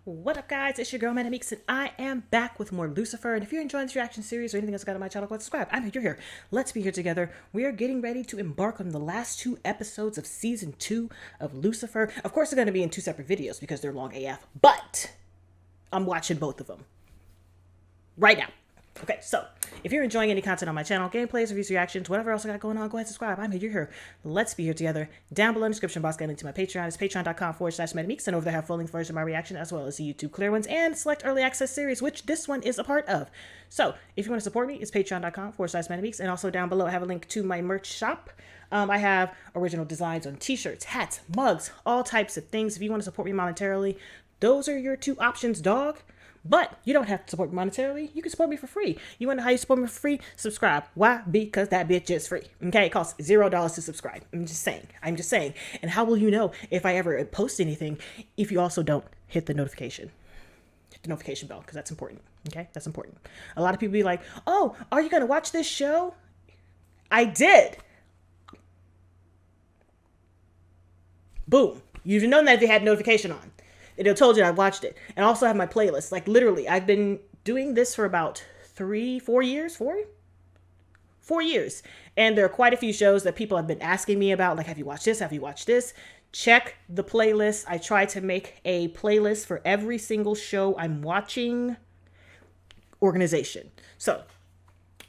What up, guys? It's your girl ManicMeeks, and I am back with more Lucifer. And if you're enjoying this reaction series or anything else I got on my channel, go ahead and subscribe. I'm here, you're here. Let's be here together. We are getting ready to embark on the last 2 episodes of season 2 of Lucifer. Of course, they're going to be in 2 separate videos because they're long AF, but I'm watching both of them right now. Okay, so if you're enjoying any content on my channel, gameplays, reviews, reactions, whatever else I got going on, go ahead and subscribe. I'm here, you're here. Let's be here together. Down below in the description box, got a link to my Patreon. It's patreon.com/ManicMeeks, and over there I have full length version of my reaction, as well as the YouTube clear ones and select early access series, which this one is a part of. So if you want to support me, it's patreon.com/ManicMeeks, and also down below I have a link to my merch shop. I have original designs on t-shirts, hats, mugs, all types of things. If you want to support me monetarily, those are your 2 options, dog. But you don't have to support me monetarily. You can support me for free. You want to know how you support me for free? Subscribe. Why? Because that bitch is free. Okay? It costs $0 to subscribe. I'm just saying. And how will you know if I ever post anything if you also don't hit the notification? Hit the notification bell, because that's important. Okay? That's important. A lot of people be like, oh, are you going to watch this show? I did. Boom. You'd have known that if you had notification on. It'll told you I watched it. And I also have my playlist. Like, literally, I've been doing this for about 4 years. 4 years. And there are quite a few shows that people have been asking me about. Like, have you watched this? Have you watched this? Check the playlist. I try to make a playlist for every single show I'm watching. Organization. So,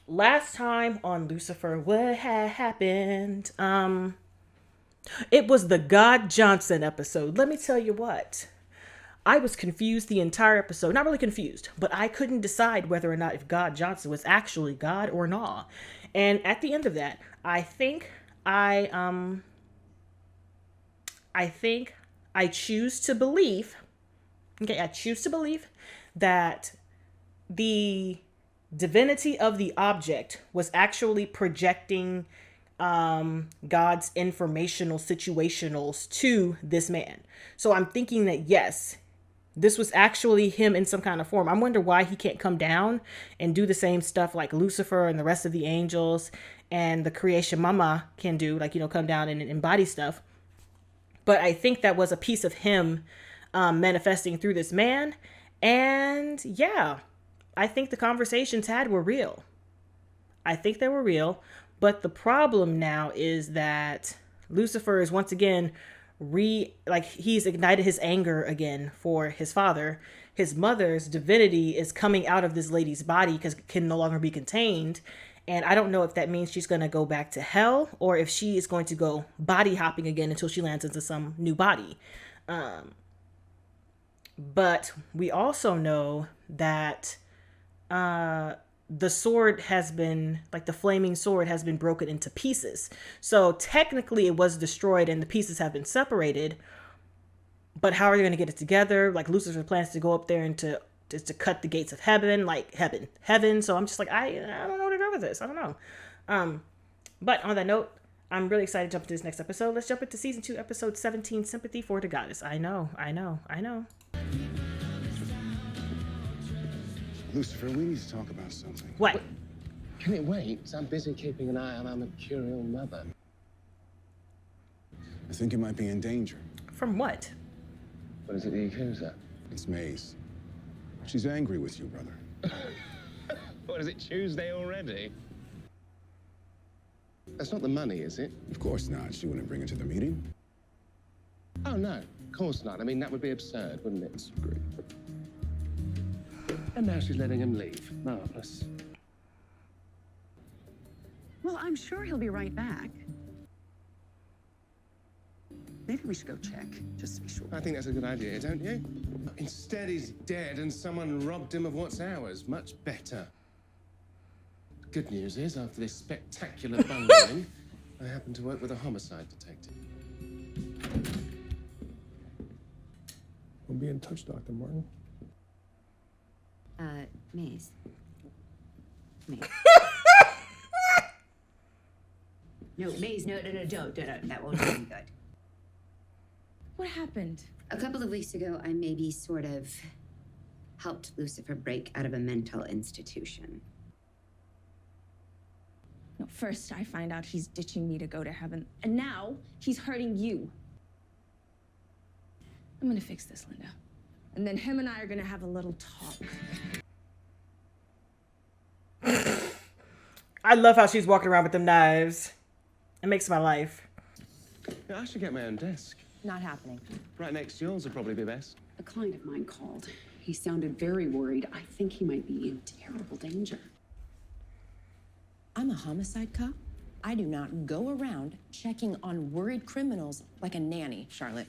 last time on Lucifer, what had happened? It was the God Johnson episode. Let me tell you what. I was confused the entire episode. Not really confused, but I couldn't decide whether or not if God Johnson was actually God or not. And at the end of that, I think I choose to believe, okay, I choose to believe that the divinity of the object was actually projecting God's informational situationals to this man. So I'm thinking that yes, this was actually him in some kind of form. I wonder why he can't come down and do the same stuff like Lucifer and the rest of the angels and the creation mama can do, like, you know, come down and embody stuff. But I think that was a piece of him manifesting through this man. And yeah, I think the conversations had were real. I think they were real. But the problem now is that Lucifer is once again he's ignited his anger again for his father. His mother's divinity is coming out of this lady's body because it can no longer be contained. And I don't know if that means she's going to go back to hell or if she is going to go body hopping again until she lands into some new body. But we also know that the sword has been, like the flaming sword has been broken into pieces. So technically it was destroyed and the pieces have been separated. But how are they going to get it together? Like Lucifer plans to go up there and to cut the gates of heaven, like heaven. So I'm just like, I don't know where to go with this. I don't know. But on that note, I'm really excited to jump into this next episode. Let's jump into season 2, episode 17, Sympathy for the Goddess. I know. Lucifer, we need to talk about something. What? Can it wait? I'm busy keeping an eye on our mercurial mother. I think it might be in danger. From what? What is it you accuse her? It's Maze. She's angry with you, brother. What, is it Tuesday already? That's not the money, is it? Of course not. She wouldn't bring it to the meeting. Oh, no. Of course not. I mean, that would be absurd, wouldn't it? That's great. And now she's letting him leave. Marvelous. Well, I'm sure he'll be right back. Maybe we should go check, just to be sure. I think that's a good idea, don't you? Instead, he's dead and someone robbed him of what's ours. Much better. Good news is, after this spectacular bungling, I happen to work with a homicide detective. We'll be in touch, Dr. Martin. Maze. No, Maze, no, don't. That won't be good. What happened? A couple of weeks ago, I maybe sort of helped Lucifer break out of a mental institution. No, first I find out he's ditching me to go to heaven, and now he's hurting you. I'm gonna fix this, Linda. and then him and I are gonna have a little talk. I love how she's walking around with them knives. It makes my life. Yeah, I should get my own desk. Not happening. Right next to yours would probably be best. A client of mine called. He sounded very worried. I think he might be in terrible danger. I'm a homicide cop. I do not go around checking on worried criminals like a nanny, Charlotte.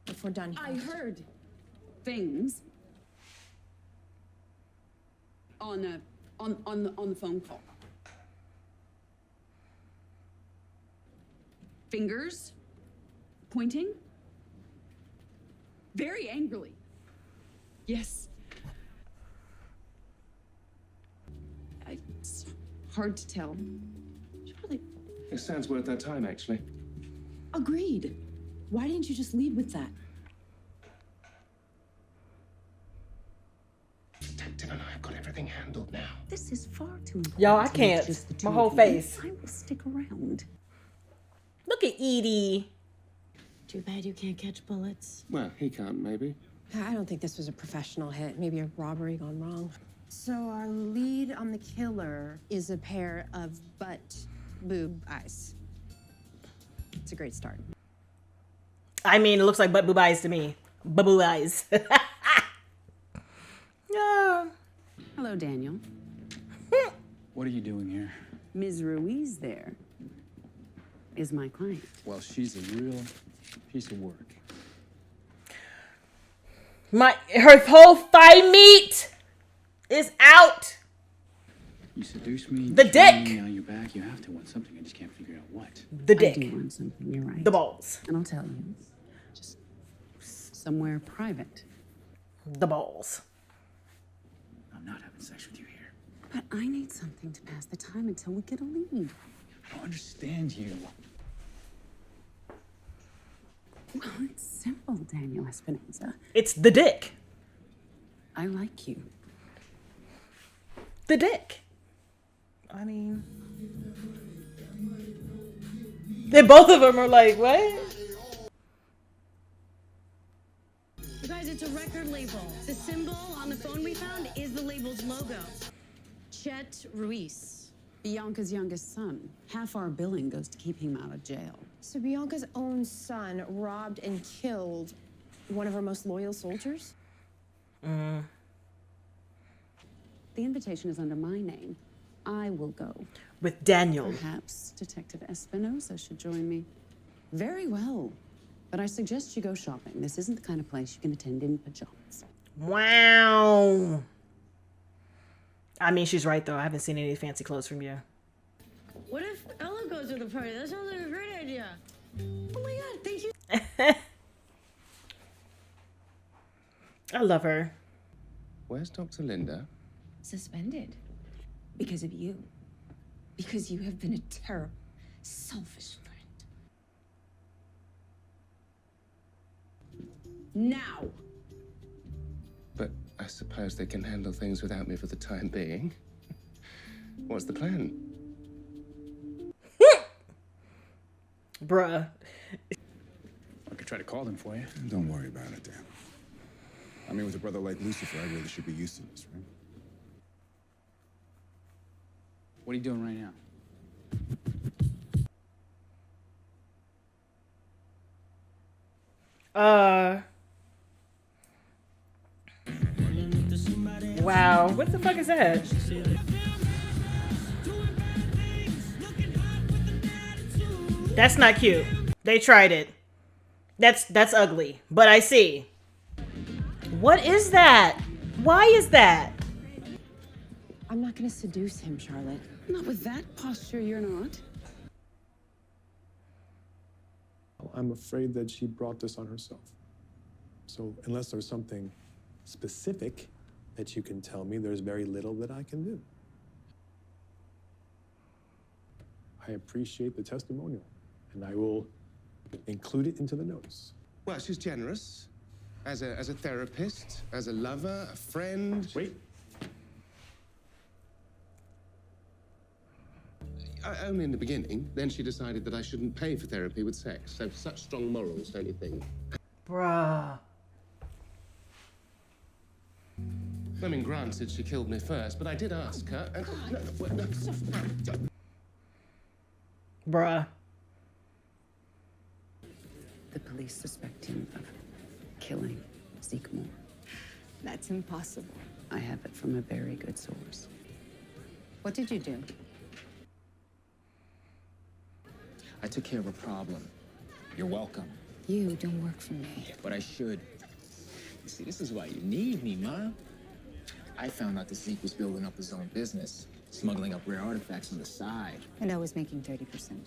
If we're done here. I heard things on the phone call. Fingers pointing very angrily. Yes. It's hard to tell. Charlie, It sounds worth our time, actually. agreed. Why didn't you just lead with that? Detective and I have got everything handled now. This is far too important. Yo, I to make can't. just the two My whole of you. face. I will stick around. Look at Edie. Too bad you can't catch bullets. Well, he can't, maybe. I don't think this was a professional hit. Maybe a robbery gone wrong. So our lead on the killer is a pair of boob eyes. It's a great start. I mean, it looks like butt boob eyes to me. Boo eyes. Yeah. Hello, Daniel. What are you doing here? Ms. Ruiz there is my client. Well, she's a real piece of work. Her whole thigh meat is out. You seduced me. The you trained dick. Me, now you're back. You have to want something. I just can't figure out what. The I dick. do want something, you're right. The balls. And I'll tell you. Just somewhere private. The balls. I'm not having sex with you here. But I need something to pass the time until we get a lead. I don't understand you. Well, it's simple, Daniel Espinosa. It's the dick. I like you. The dick. I mean, then both of them are like, what? You guys, it's a record label. The symbol on the phone we found is the label's logo. Chet Ruiz. Bianca's youngest son. Half our billing goes to keep him out of jail. So Bianca's own son robbed and killed one of her most loyal soldiers? The invitation is under my name. I will go. With Daniel. Perhaps Detective Espinosa should join me. Very well. But I suggest you go shopping. This isn't the kind of place you can attend in pajamas. Wow. I mean, she's right, though. I haven't seen any fancy clothes from you. What if Ella goes to the party? That sounds like a great idea. Oh my god, thank you. I love her. Where's Dr. Linda? Suspended. Because of you. Because you have been a terrible, selfish friend. Now! But I suppose they can handle things without me for the time being. What's the plan? Bruh. I could try to call them for you. Don't worry about it, Dan. I mean, with a brother like Lucifer, I really should be used to this, right? What are you doing right now? Wow. What the fuck is that? That's not cute. They tried it. That's ugly. But I see. What is that? Why is that? I'm not gonna seduce him, Charlotte. Not with that posture, you're not. I'm afraid that she brought this on herself. So unless there's something specific that you can tell me, there's very little that I can do. I appreciate the testimonial, and I will include it into the notes. Well, she's generous. As a therapist, as a lover, a friend. Wait. Only in the beginning. Then she decided that I shouldn't pay for therapy with sex. So such strong morals, don't you think? Bruh. I mean, granted, she killed me first, but I did ask her. And, no. Bruh. The police suspect him of killing Zeke Moore. That's impossible. I have it from a very good source. What did you do? I took care of a problem. You're welcome. You don't work for me. Yeah, but I should. You see, this is why you need me, Ma. I found out that Zeke was building up his own business, smuggling up rare artifacts on the side. And I was making 30%.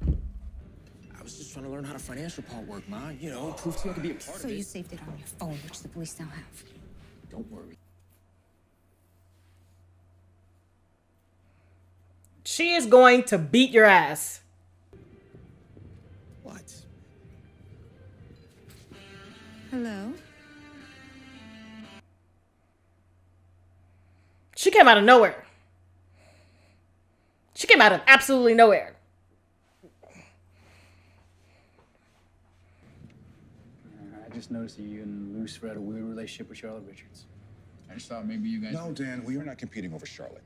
I was just trying to learn how the financial part worked, Ma. You know, prove to you I could be a part of So it. you saved it on your phone, which the police now have. Don't worry. She is going to beat your ass. What? Hello? She came out of nowhere. She came out of absolutely nowhere. I just noticed that you and Lucifer had a weird relationship with Charlotte Richards. I just thought maybe you guys... No, Dan, we are not competing over Charlotte.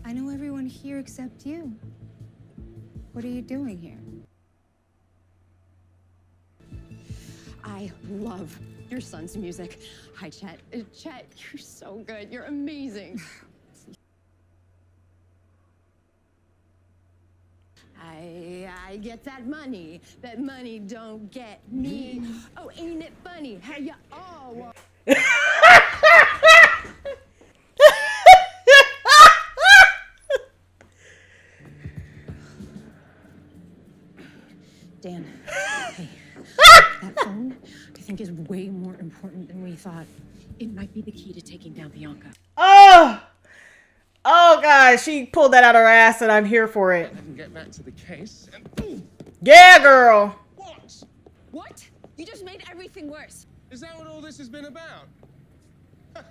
I know everyone here except you. What are you doing here? I love your son's music. Hi, Chet. Chet, you're so good. You're amazing. I get that money. That money don't get me. Oh, ain't it funny how you all... Dan, hey, that phone, I think, is way more important than we thought. It might be the key to taking down Bianca. Oh! Oh, God, she pulled that out of her ass, and I'm here for it. I can get back to the case. And... Yeah, girl. What? What? You just made everything worse. Is that what all this has been about? Huh.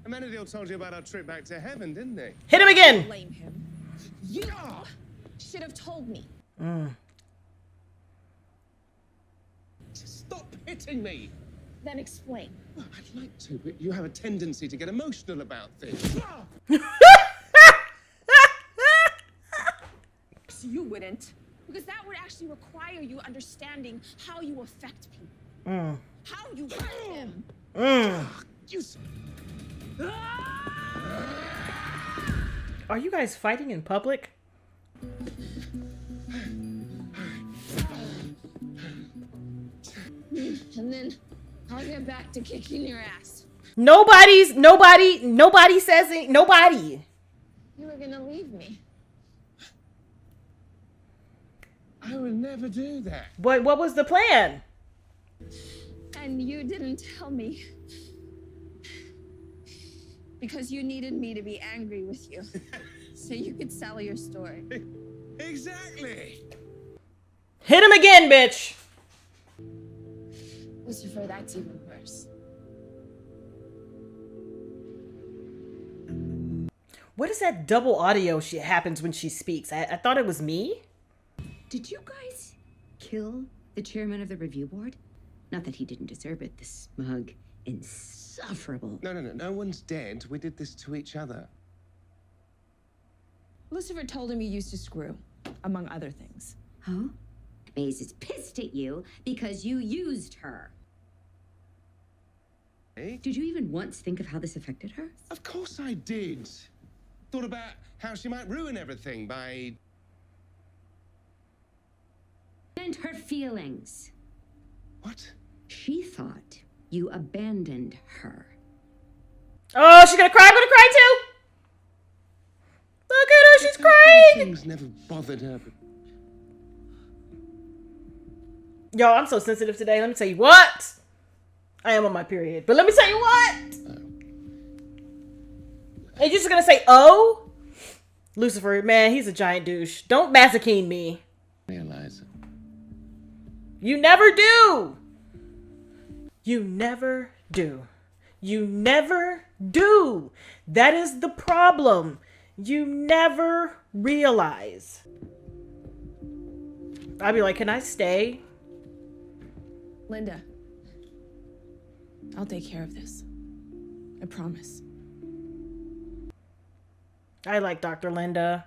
Amenadiel told you about our trip back to heaven, didn't he? Hit him again. Blame him. You should have told me. Stop hitting me. Then explain. Well, I'd like to, but you have a tendency to get emotional about things. So you wouldn't. Because that would actually require you understanding how you affect people. How you hurt him. Are you guys fighting in public? And then I'll get back to kicking your ass. Nobody says it. Nobody. You were gonna leave me. I would never do that. What was the plan? And you didn't tell me. Because you needed me to be angry with you. So you could sell your story. Exactly. Hit him again, bitch. Lucifer, that's even worse. What is that double audio shit happens when she speaks? I thought it was me. Did you guys kill the chairman of the review board? Not that he didn't deserve it, the smug, insufferable. No one's dead. We did this to each other. Lucifer told him you used to screw, among other things. Huh? Maze is pissed at you because you used her. Hey? Did you even once think of how this affected her? Of course I did. Thought about how she might ruin everything by... And her feelings. What? She thought you abandoned her. Oh, she's gonna cry. I'm gonna cry too. Look at her. She's crying. Things never bothered her. But... Yo, I'm so sensitive today. Let me tell you what. I am on my period. But let me tell you what. And you're just gonna say, oh? Lucifer, man, he's a giant douche. Don't masochine me. Realize it. You never do. You never do. You never do. That is the problem. You never realize. I'd be like, can I stay? Linda, I'll take care of this. I promise. I like Dr. Linda.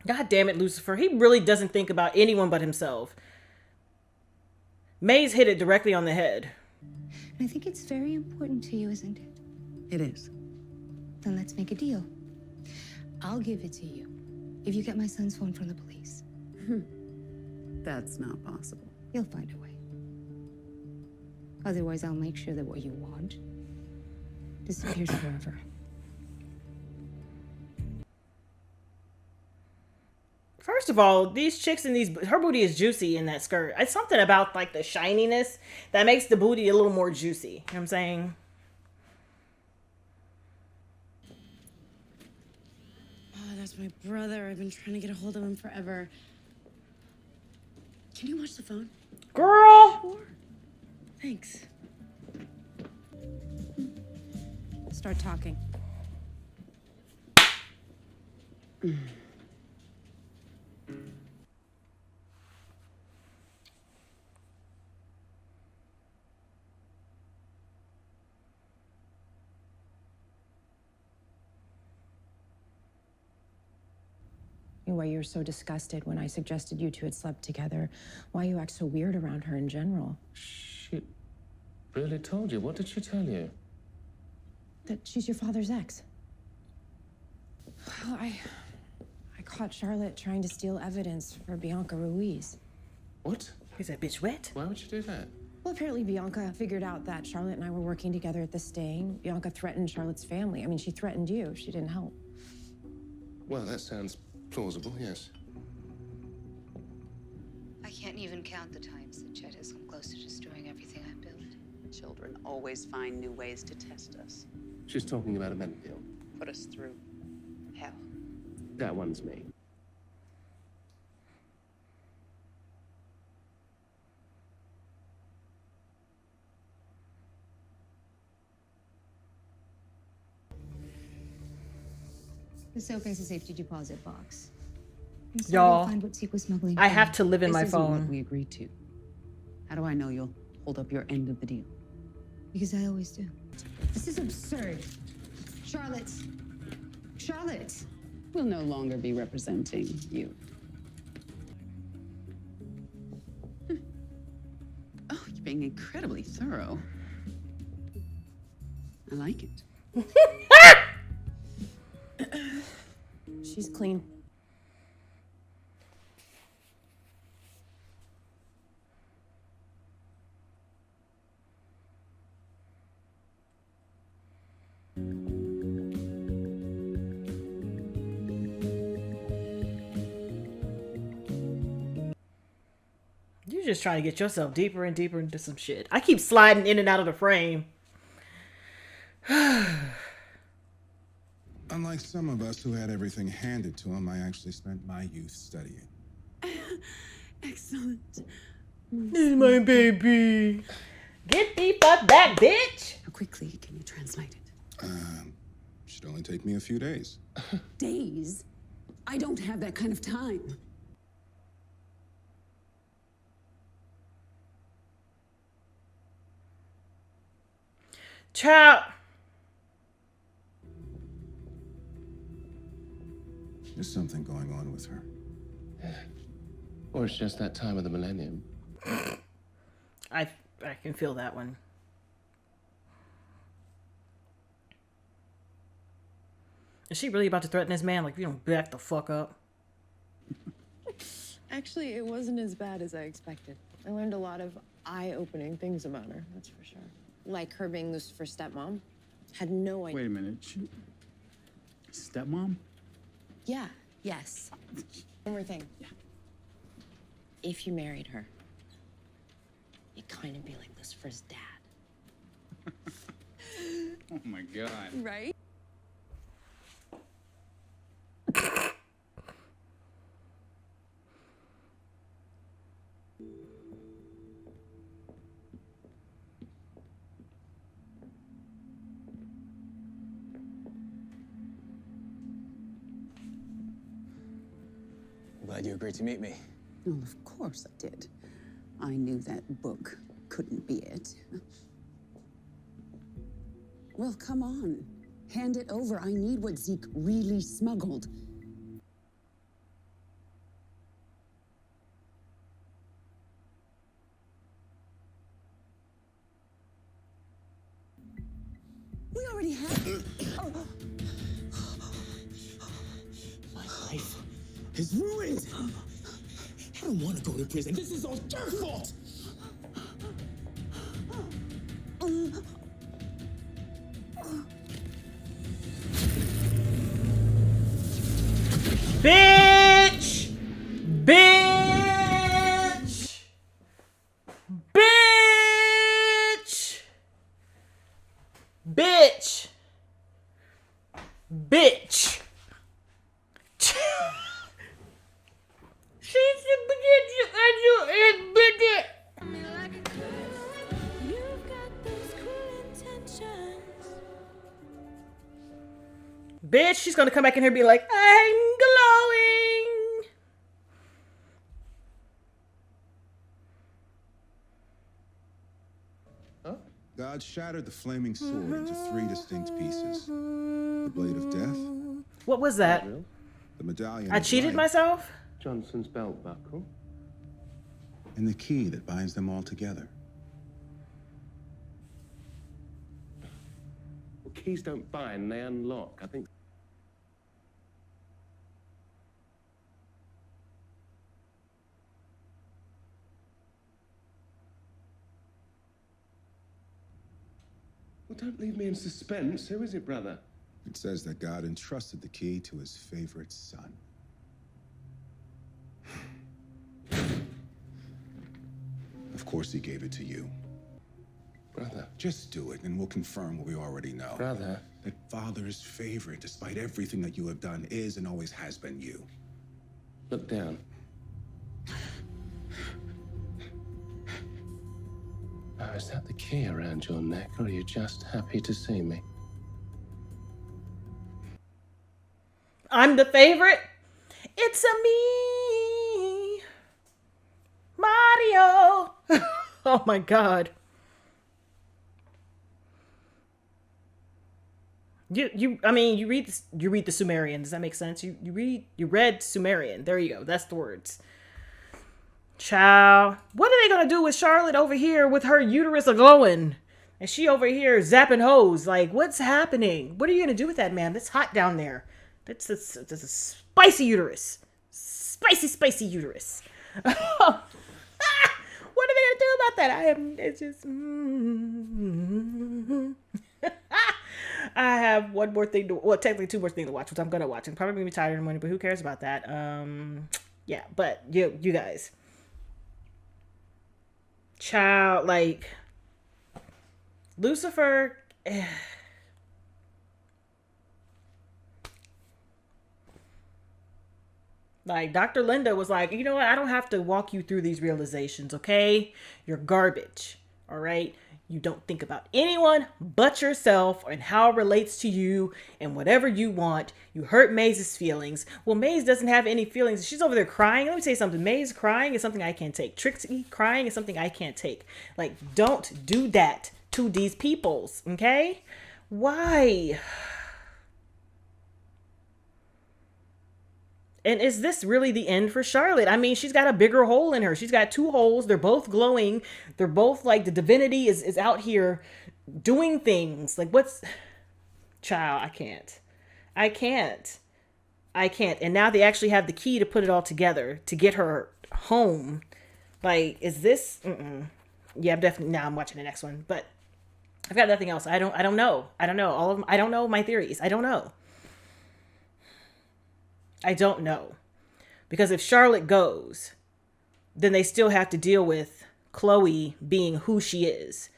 God damn it, Lucifer. He really doesn't think about anyone but himself. Maze hit it directly on the head. I think it's very important to you, isn't it? It is. Then let's make a deal. I'll give it to you if you get my son's phone from the police. That's not possible. You'll find a way. Otherwise, I'll make sure that what you want disappears forever. First of all, these chicks in these, her booty is juicy in that skirt. It's something about like the shininess that makes the booty a little more juicy. You know what I'm saying? Oh, that's my brother. I've been trying to get a hold of him forever. Can you watch the phone? Girl! Sure. Thanks. Start talking. Why you're so disgusted when I suggested you two had slept together. Why you act so weird around her in general. She really told you? What did she tell you? That she's your father's ex. Well, I caught Charlotte trying to steal evidence for Bianca Ruiz. What? Is that bitch wet? Why would you do that? Well, apparently Bianca figured out that Charlotte and I were working together at the sting. Bianca threatened Charlotte's family. I mean, she threatened you. She didn't help. Well, that sounds plausible, yes. I can't even count the times that Chet has come close to destroying everything I built. Children always find new ways to test us. She's talking about a Manic deal. Put us through hell. That one's me. This opens a safety deposit box. Y'all, Find what Zeke was smuggling. I have to live in my This isn't what phone. we agreed to. How do I know you'll hold up your end of the deal? Because I always do. This is absurd. Charlotte. Charlotte. We'll no longer be representing you. Oh, you're being incredibly thorough. I like it. She's clean. You're just trying to get yourself deeper and deeper into some shit. I keep sliding in and out of the frame. Unlike some of us who had everything handed to them, I actually spent my youth studying. Excellent. This is my baby. Get the fuck back, bitch. How quickly can you translate it? Should only take me a few days. Days? I don't have that kind of time. Child. There's something going on with her. Or it's just that time of the millennium. I can feel that one. Is she really about to threaten this man? Like, if you don't back the fuck up. Actually, it wasn't as bad as I expected. I learned a lot of eye-opening things about her, that's for sure. Like her being Lucifer's stepmom. Had no idea. Wait a minute. Stepmom? Yeah, yes. One more thing. Yeah. If you married her, you'd kind of be like Lucifer's dad. Oh my god. Right? glad you agreed to meet me. Well, of course I did. I knew that book couldn't be it. Well, come on. Hand it over. I need what Zeke really smuggled. We already have. My life is ruined. I don't want to go to prison. This is all your fault. Bitch! Bitch! Bitch! Bitch! Bitch! She's the bitch and you admit it. Bitch, she's gonna come back in here and be like, I'm glowing. God shattered the flaming sword into 3 distinct pieces. The blade of death. What was that? The medallion. I cheated myself? Johnson's belt buckle. And the key that binds them all together. Well, keys don't bind, they unlock. I think. Well, don't leave me in suspense. Who is it, brother? It says that God entrusted the key to his favorite son. Of course he gave it to you. Brother. Just do it, and we'll confirm what we already know. Brother. That Father's favorite, despite everything that you have done, is and always has been you. Look down. Oh, is that the key around your neck, or are you just happy to see me? I'm the favorite. It's a me, Mario. Oh my God. I mean, you read the Sumerian. Does that make sense? You read Sumerian. There you go. That's the words. Ciao. What are they gonna do with Charlotte over here with her uterus glowing? And she over here zapping hoes. Like, what's happening? What are you gonna do with that, man? That's hot down there. That's a spicy uterus. Spicy uterus. What are they gonna do about that? It's just. I have one more thing technically 2 more things to watch, which I'm gonna watch. I'm probably gonna be tired in the morning, but who cares about that? Yeah, but you guys. Child, like, Lucifer. Like, Dr. Linda was like, you know what? I don't have to walk you through these realizations, okay? You're garbage, all right? You don't think about anyone but yourself and how it relates to you and whatever you want. You hurt Maze's feelings. Well, Maze doesn't have any feelings. She's over there crying. Let me say something. Maze crying is something I can't take. Trixie crying is something I can't take. Like, don't do that to these peoples, okay? Why? And is this really the end for Charlotte? I mean, she's got a bigger hole in her. She's got 2 holes. They're both glowing. They're both like the divinity is out here doing things. Like, what's... Child, I can't. And now they actually have the key to put it all together to get her home. Like, is this... Yeah, I'm definitely... Now I'm watching the next one. But I've got nothing else. I don't know. I don't know. All of them. I don't know my theories. I don't know. Because if Charlotte goes, then they still have to deal with Chloe being who she is.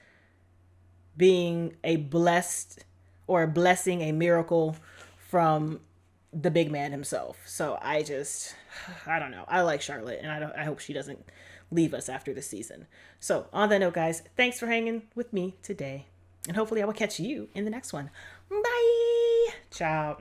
Being a blessed or a blessing, a miracle from the big man himself. So I don't know. I like Charlotte, and I hope she doesn't leave us after the season. So on that note, guys, thanks for hanging with me today. And hopefully I will catch you in the next one. Bye. Ciao.